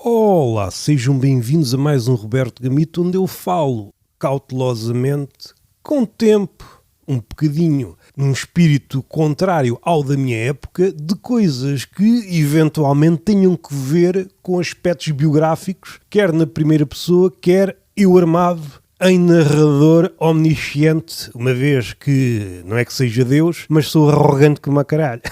Olá, sejam bem-vindos a mais um Roberto Gamito, onde eu falo cautelosamente, com tempo, um bocadinho, num espírito contrário ao da minha época, de coisas que eventualmente tenham que ver com aspectos biográficos, quer na primeira pessoa, quer eu armado em narrador omnisciente, uma vez que não é que seja Deus, mas sou arrogante como a caralho.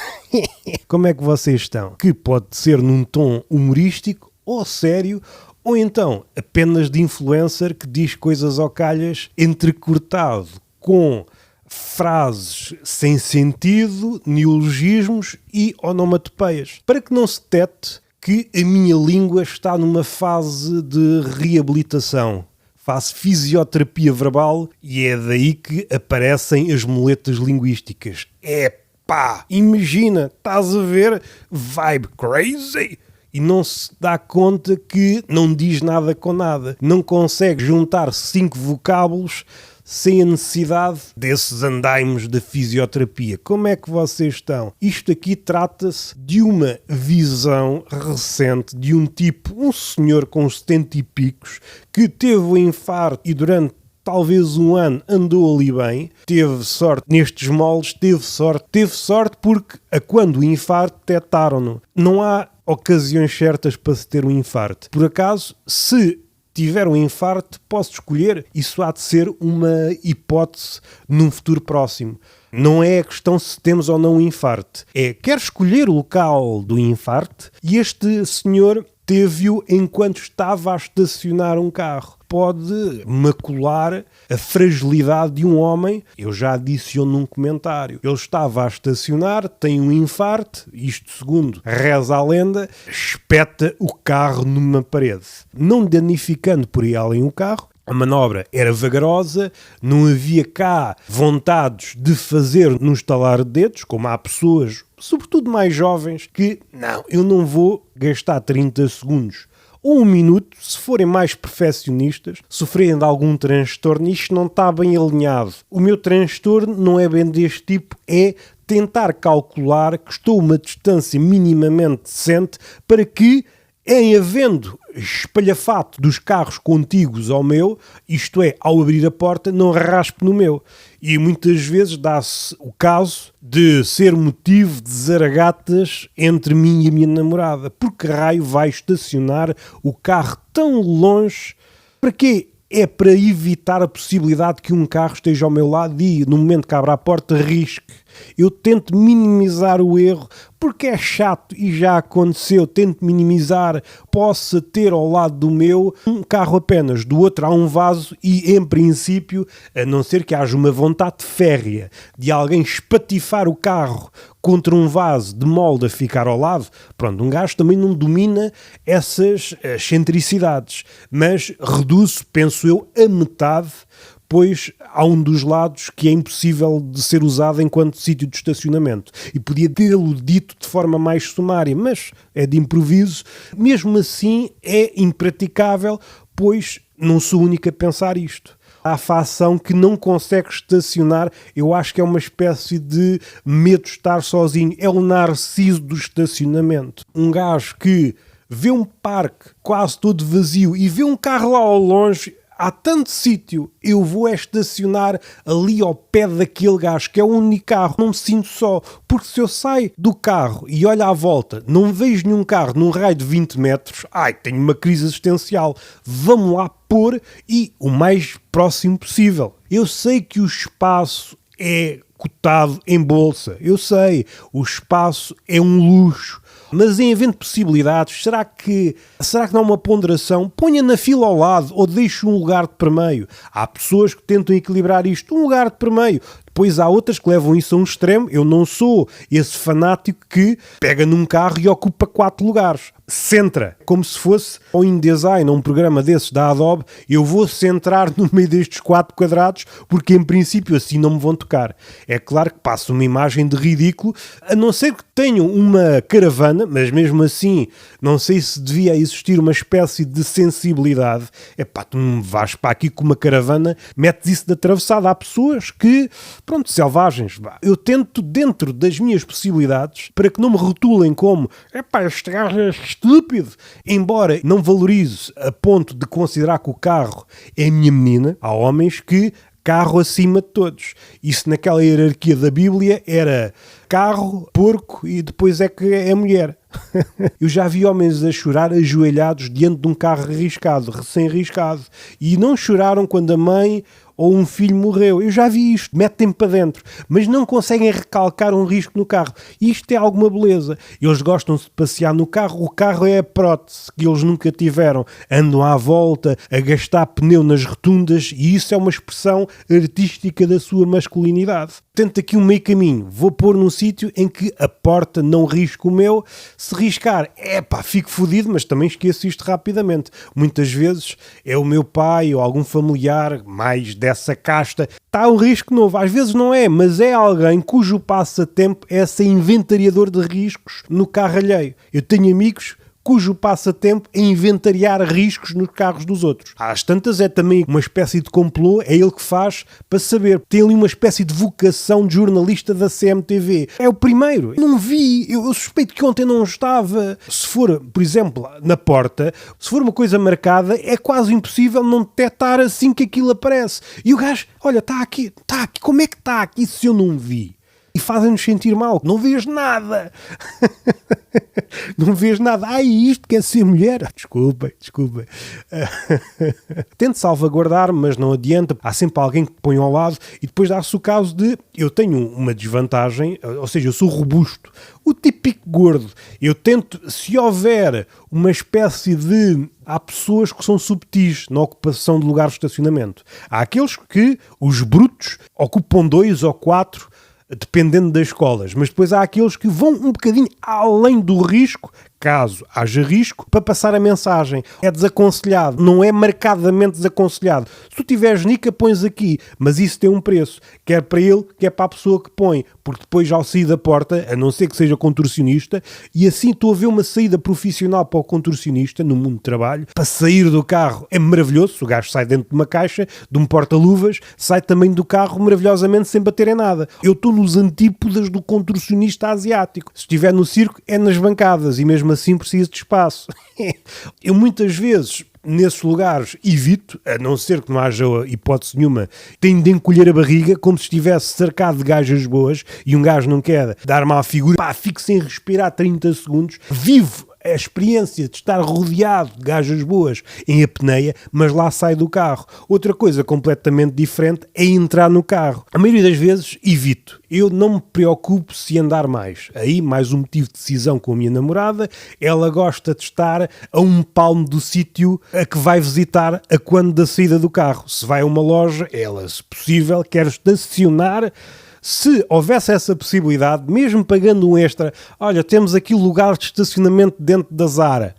Como é que vocês estão? Que pode ser num tom humorístico, ou sério, ou então apenas de influencer que diz coisas ao calhas, entrecortado com frases sem sentido, neologismos e onomatopeias, para que não se detete que a minha língua está numa fase de reabilitação. Faço fisioterapia verbal e é daí que aparecem as muletas linguísticas. Epá, imagina, estás a ver vibe crazy? E não se dá conta que não diz nada com nada. Não consegue juntar 5 vocábulos sem a necessidade desses andaimos da fisioterapia. Como é que vocês estão? Isto aqui trata-se de uma visão recente de um tipo, um senhor com 70 e picos, que teve um infarto e durante talvez um ano andou ali bem, teve sorte nestes moldes, teve sorte porque a quando o infarto detectaram-no. Não há ocasiões certas para se ter um infarto. Por acaso, se tiver um infarto, posso escolher. Isso há de ser uma hipótese num futuro próximo. Não é a questão se temos ou não um infarto. Quer escolher o local do infarto e este senhor teve-o enquanto estava a estacionar um carro. Pode macular a fragilidade de um homem. Eu já adiciono num comentário. Ele estava a estacionar, tem um infarto, isto segundo reza a lenda, espeta o carro numa parede. Não danificando por aí além o carro, a manobra era vagarosa, não havia cá vontades de fazer no estalar de dedos, como há pessoas, sobretudo mais jovens, que não, eu não vou gastar 30 segundos ou 1 minuto, se forem mais perfeccionistas, sofrerem de algum transtorno, isto não está bem alinhado. O meu transtorno não é bem deste tipo, é tentar calcular que estou a uma distância minimamente decente para que, em havendo espalhafato dos carros contíguos ao meu, isto é, ao abrir a porta, não raspe no meu. E muitas vezes dá-se o caso de ser motivo de zaragatas entre mim e a minha namorada. Por que raio vai estacionar o carro tão longe? Para quê? É para evitar a possibilidade que um carro esteja ao meu lado e, no momento que abra a porta, risque. Eu tento minimizar o erro, porque é chato e já aconteceu. Tento minimizar, possa ter ao lado do meu um carro apenas, do outro há um vaso e, em princípio, a não ser que haja uma vontade férrea de alguém espatifar o carro contra um vaso de molde a ficar ao lado, pronto, um gajo também não domina essas excentricidades, mas reduz, penso eu, a metade, pois há um dos lados que é impossível de ser usado enquanto sítio de estacionamento. E podia tê-lo dito de forma mais sumária, mas é de improviso. Mesmo assim é impraticável, pois não sou o único a pensar isto. Há a facção que não consegue estacionar, eu acho que é uma espécie de medo de estar sozinho. É o narciso do estacionamento. Um gajo que vê um parque quase todo vazio e vê um carro lá ao longe, há tanto sítio, eu vou estacionar ali ao pé daquele gajo, que é o único carro, não me sinto só, porque se eu saio do carro e olho à volta, não vejo nenhum carro num raio de 20 metros, tenho uma crise existencial, vamos lá pôr e o mais próximo possível. Eu sei que o espaço é cotado em bolsa, eu sei, o espaço é um luxo, mas em havendo possibilidades, será que não há uma ponderação? Ponha na fila ao lado ou deixe um lugar de permeio. Há pessoas que tentam equilibrar isto, um lugar de permeio. Depois há outras que levam isso a um extremo. Eu não sou esse fanático que pega num carro e ocupa 4 lugares. Centra, como se fosse um InDesign, um programa desses da Adobe, eu vou centrar no meio destes 4 quadrados, porque em princípio assim não me vão tocar. É claro que passa uma imagem de ridículo, a não ser que tenham uma caravana, mas mesmo assim não sei se devia existir uma espécie de sensibilidade. Tu não vais para aqui com uma caravana, metes isso de atravessada. Há pessoas que, selvagens. Eu tento, dentro das minhas possibilidades, para que não me rotulem como este gajo é estúpido. Embora não valorize a ponto de considerar que o carro é a minha menina, há homens que carro acima de todos. Isso naquela hierarquia da Bíblia era carro, porco e depois é que é mulher. Eu já vi homens a chorar ajoelhados diante de um carro arriscado, recém-arriscado. E não choraram quando a mãe ou um filho morreu. Eu já vi isto. Metem-me para dentro. Mas não conseguem recalcar um risco no carro. Isto é alguma beleza. Eles gostam de passear no carro. O carro é a prótese que eles nunca tiveram. Andam à volta, a gastar pneu nas rotundas e isso é uma expressão artística da sua masculinidade. Tento aqui um meio caminho. Vou pôr num sítio em que a porta não risca o meu. Se riscar, fico fodido, mas também esqueço isto rapidamente. Muitas vezes é o meu pai ou algum familiar mais dessa casta. Está um risco novo. Às vezes não é, mas é alguém cujo passatempo é ser inventariador de riscos no carro alheio. Eu tenho amigos cujo passatempo é inventariar riscos nos carros dos outros. Às tantas é também uma espécie de complô, é ele que faz para saber. Tem ali uma espécie de vocação de jornalista da CMTV. É o primeiro. Não vi, eu suspeito que ontem não estava. Se for, por exemplo, na porta, se for uma coisa marcada, é quase impossível não detectar assim que aquilo aparece. E o gajo, olha, está aqui, como é que está aqui se eu não vi? E fazem-nos sentir mal. Não vês nada. Não vês nada. Isto quer ser mulher. Desculpem. Tento salvaguardar, mas não adianta. Há sempre alguém que te põe ao lado e depois dá-se o caso de eu tenho uma desvantagem, ou seja, eu sou robusto. O típico gordo. Eu tento, se houver uma espécie de... Há pessoas que são subtis na ocupação de lugares de estacionamento. Há aqueles que, os brutos, ocupam 2 ou 4 dependendo das escolas, mas depois há aqueles que vão um bocadinho além do risco, caso haja risco, para passar a mensagem. É desaconselhado, não é marcadamente desaconselhado. Se tu tiveres nica, pões aqui, mas isso tem um preço, quer para ele, quer para a pessoa que põe, porque depois ao sair da porta, a não ser que seja contorcionista, e assim estou a ver uma saída profissional para o contorcionista no mundo do trabalho, para sair do carro é maravilhoso, o gajo sai dentro de uma caixa, de um porta-luvas, sai também do carro maravilhosamente sem bater em nada. Eu estou nos antípodas do contorcionista asiático. Se estiver no circo, é nas bancadas, e mesmo assim preciso de espaço. Eu muitas vezes nesses lugares evito, a não ser que não haja hipótese nenhuma, tenho de encolher a barriga como se estivesse cercado de gajas boas e um gajo não quer dar má figura, fico sem respirar 30 segundos, vivo a experiência de estar rodeado de gajas boas em apneia, mas lá sai do carro. Outra coisa completamente diferente é entrar no carro. A maioria das vezes evito. Eu não me preocupo se andar mais. Aí, mais um motivo de decisão com a minha namorada, ela gosta de estar a um palmo do sítio a que vai visitar a quando da saída do carro. Se vai a uma loja, ela, se possível, quer estacionar. Se houvesse essa possibilidade, mesmo pagando um extra, olha, temos aqui lugar de estacionamento dentro da Zara.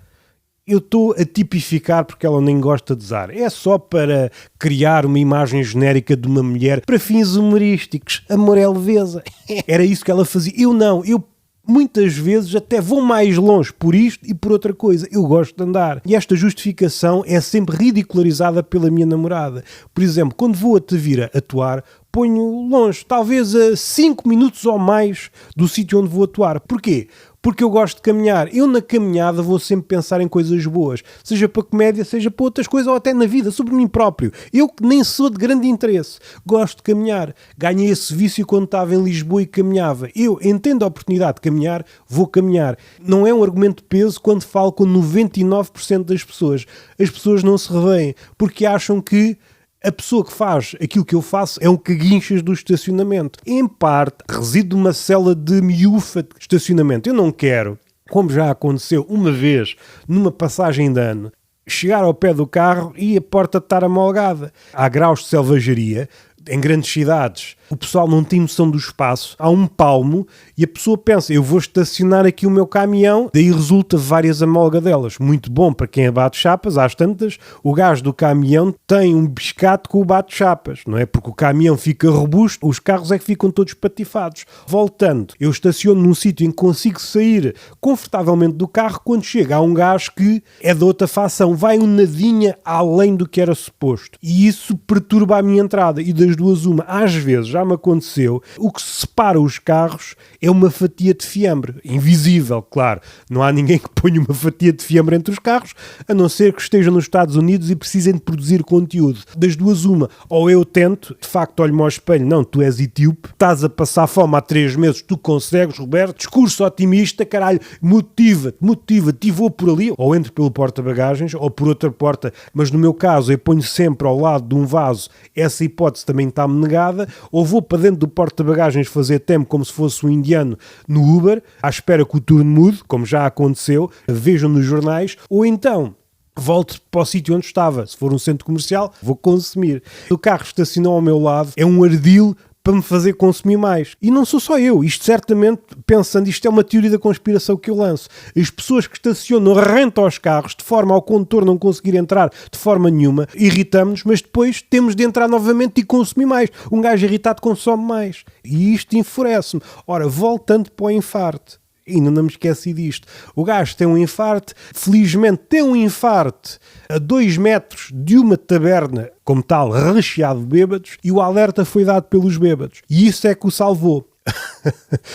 Eu estou a tipificar porque ela nem gosta de Zara. É só para criar uma imagem genérica de uma mulher para fins humorísticos. Amor é leveza. Era isso que ela fazia. Eu não. Eu muitas vezes até vou mais longe por isto e por outra coisa. Eu gosto de andar. E esta justificação é sempre ridicularizada pela minha namorada. Por exemplo, quando vou a Tavira atuar, ponho longe, talvez a 5 minutos ou mais do sítio onde vou atuar. Porquê? Porque eu gosto de caminhar. Eu na caminhada vou sempre pensar em coisas boas. Seja para comédia, seja para outras coisas ou até na vida, sobre mim próprio. Eu que nem sou de grande interesse. Gosto de caminhar. Ganhei esse vício quando estava em Lisboa e caminhava. Eu entendo a oportunidade de caminhar, vou caminhar. Não é um argumento de peso quando falo com 99% das pessoas. As pessoas não se revêem porque acham que a pessoa que faz aquilo que eu faço é um caguinchas do estacionamento. Em parte, resido numa cela de miúfa de estacionamento. Eu não quero, como já aconteceu uma vez numa passagem de ano, chegar ao pé do carro e a porta estar amolgada. Há graus de selvageria. Em grandes cidades, o pessoal não tem noção do espaço, há um palmo e a pessoa pensa, eu vou estacionar aqui o meu caminhão, daí resulta várias amolgadelas. Muito bom para quem abate chapas, às tantas, o gajo do caminhão tem um biscate com o bate-chapas, não é? Porque o caminhão fica robusto, os carros é que ficam todos patifados. Voltando, eu estaciono num sítio em que consigo sair confortavelmente do carro, quando chega há um gajo que é da outra facção, vai um nadinha além do que era suposto. E isso perturba a minha entrada e das das duas uma. Às vezes, já me aconteceu, o que separa os carros é uma fatia de fiambre. Invisível, claro. Não há ninguém que ponha uma fatia de fiambre entre os carros, a não ser que estejam nos Estados Unidos e precisem de produzir conteúdo. Das duas uma. Ou eu tento, de facto olho-me ao espelho, não, tu és etíope, estás a passar fome há 3 meses, tu consegues, Roberto, discurso otimista, caralho, motiva-te e vou por ali, ou entro pelo porta-bagagens, ou por outra porta, mas no meu caso eu ponho sempre ao lado de um vaso, essa hipótese também está-me negada, ou vou para dentro do porta-bagagens fazer tempo como se fosse um indiano no Uber, à espera que o turno mude, como já aconteceu, vejam nos jornais, ou então volto para o sítio onde estava. Se for um centro comercial, vou consumir. O carro estacionou ao meu lado, é um ardil para me fazer consumir mais. E não sou só eu. Isto certamente, pensando, isto é uma teoria da conspiração que eu lanço. As pessoas que estacionam rentam aos carros de forma ao condutor não conseguir entrar de forma nenhuma, irritamos-nos, mas depois temos de entrar novamente e consumir mais. Um gajo irritado consome mais. E isto enfurece-me. Ora, voltando para o infarto. Ainda não me esqueci disto. O gajo tem um infarto, felizmente tem um infarto a 2 metros de uma taberna, como tal, recheado de bêbados, e o alerta foi dado pelos bêbados. E isso é que o salvou.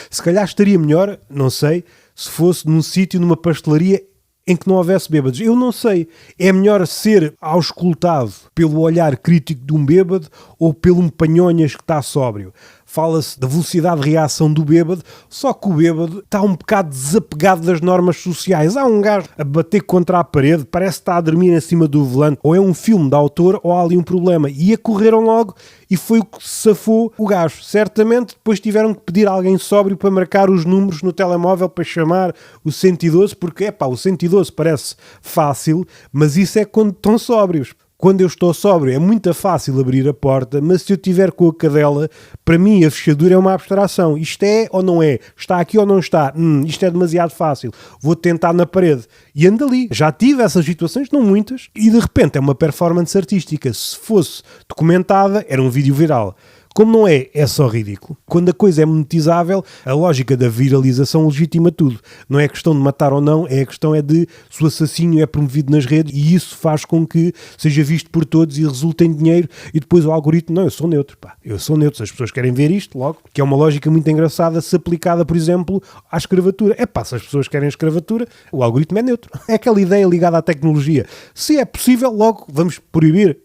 Se calhar estaria melhor, não sei, se fosse num sítio, numa pastelaria, em que não houvesse bêbados. Eu não sei. É melhor ser auscultado pelo olhar crítico de um bêbado ou pelo um panhonhas que está sóbrio. Fala-se da velocidade de reação do bêbado, só que o bêbado está um bocado desapegado das normas sociais. Há um gajo a bater contra a parede, parece que está a dormir em cima do volante, ou é um filme de autor, ou há ali um problema. E correram logo, e foi o que safou o gajo. Certamente depois tiveram que pedir a alguém sóbrio para marcar os números no telemóvel para chamar o 112, porque, o 112 parece fácil, mas isso é quando estão sóbrios. Quando eu estou sóbrio é muito fácil abrir a porta, mas se eu tiver com a cadela, para mim a fechadura é uma abstração. Isto é ou não é? Está aqui ou não está? Isto é demasiado fácil. Vou tentar na parede. E ando ali. Já tive essas situações, não muitas, e de repente é uma performance artística. Se fosse documentada, era um vídeo viral. Como não é, é só ridículo. Quando a coisa é monetizável, a lógica da viralização legitima tudo. Não é questão de matar ou não, a questão é de se o assassínio é promovido nas redes e isso faz com que seja visto por todos e resulte em dinheiro e depois o algoritmo, não, eu sou neutro, eu sou neutro, se as pessoas querem ver isto, logo, que é uma lógica muito engraçada se aplicada, por exemplo, à escravatura. Se as pessoas querem escravatura, o algoritmo é neutro. É aquela ideia ligada à tecnologia. Se é possível, logo, vamos proibir.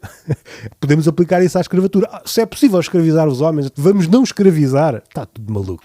Podemos aplicar isso à escravatura. Se é possível escravizar os homens, vamos não escravizar. Está tudo maluco,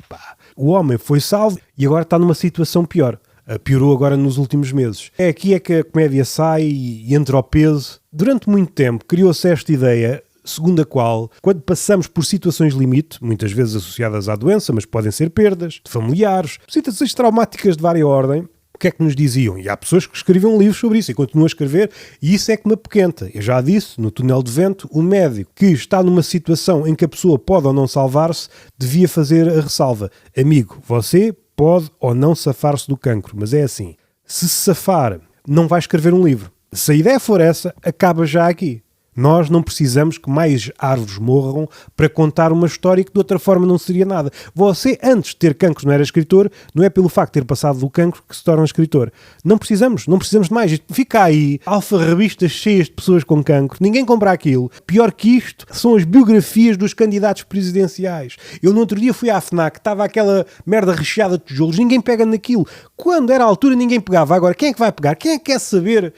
O homem foi salvo e agora está numa situação pior. Piorou agora nos últimos meses. É aqui que a comédia sai e entra ao peso. Durante muito tempo criou-se esta ideia, segundo a qual, quando passamos por situações limite, muitas vezes associadas à doença, mas podem ser perdas de familiares, situações traumáticas de vária ordem, o que é que nos diziam? E há pessoas que escreviam livros sobre isso e continuam a escrever, e isso é que me apoquenta. Eu já disse, no túnel de vento, o médico que está numa situação em que a pessoa pode ou não salvar-se, devia fazer a ressalva. Amigo, você pode ou não safar-se do cancro, mas é assim, se safar, não vai escrever um livro. Se a ideia for essa, acaba já aqui. Nós não precisamos que mais árvores morram para contar uma história que de outra forma não seria nada. Você, antes de ter cancro, não era escritor, não é pelo facto de ter passado do cancro que se torna escritor. Não precisamos de mais. Fica aí, alfarrabistas cheias de pessoas com cancro, ninguém compra aquilo. Pior que isto, são as biografias dos candidatos presidenciais. Eu no outro dia fui à FNAC, estava aquela merda recheada de tijolos, ninguém pega naquilo. Quando era a altura ninguém pegava, agora quem é que vai pegar? Quem é que quer saber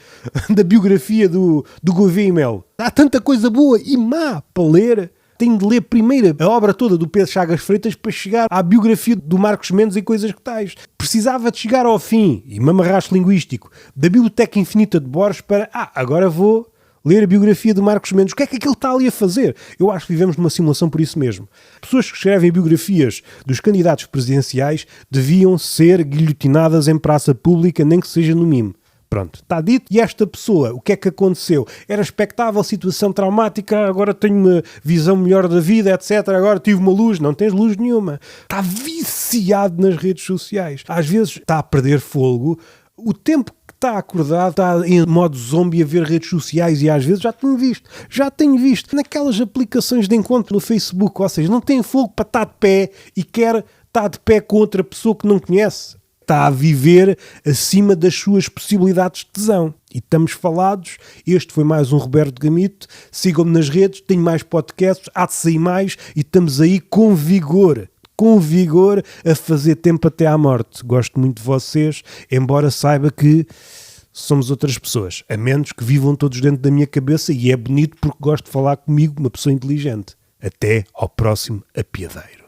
da biografia do Gouveia e Melo? Há tanta coisa boa e má para ler. Tenho de ler primeiro a obra toda do Pedro Chagas Freitas para chegar à biografia do Marcos Mendes e coisas que tais. Precisava de chegar ao fim, e mamarracho linguístico, da Biblioteca Infinita de Borges para, agora vou ler a biografia do Marcos Mendes. O que é que ele está ali a fazer? Eu acho que vivemos numa simulação por isso mesmo. Pessoas que escrevem biografias dos candidatos presidenciais deviam ser guilhotinadas em praça pública, nem que seja no mime. Pronto, está dito. E esta pessoa, o que é que aconteceu? Era expectável, situação traumática, agora tenho uma visão melhor da vida, etc. Agora tive uma luz. Não tens luz nenhuma. Está viciado nas redes sociais. Às vezes está a perder fôlego. O tempo que está acordado, está em modo zombie a ver redes sociais e às vezes já tenho visto naquelas aplicações de encontro no Facebook, ou seja, não tem fogo para estar de pé e quer estar de pé com outra pessoa que não conhece. Está a viver acima das suas possibilidades de tesão. E estamos falados. Este foi mais um Roberto Gamito. Sigam-me nas redes, tenho mais podcasts, há de sair mais e estamos aí com vigor a fazer tempo até à morte. Gosto muito de vocês, embora saiba que somos outras pessoas, a menos que vivam todos dentro da minha cabeça, e é bonito porque gosto de falar comigo, uma pessoa inteligente. Até ao próximo apiadeiro.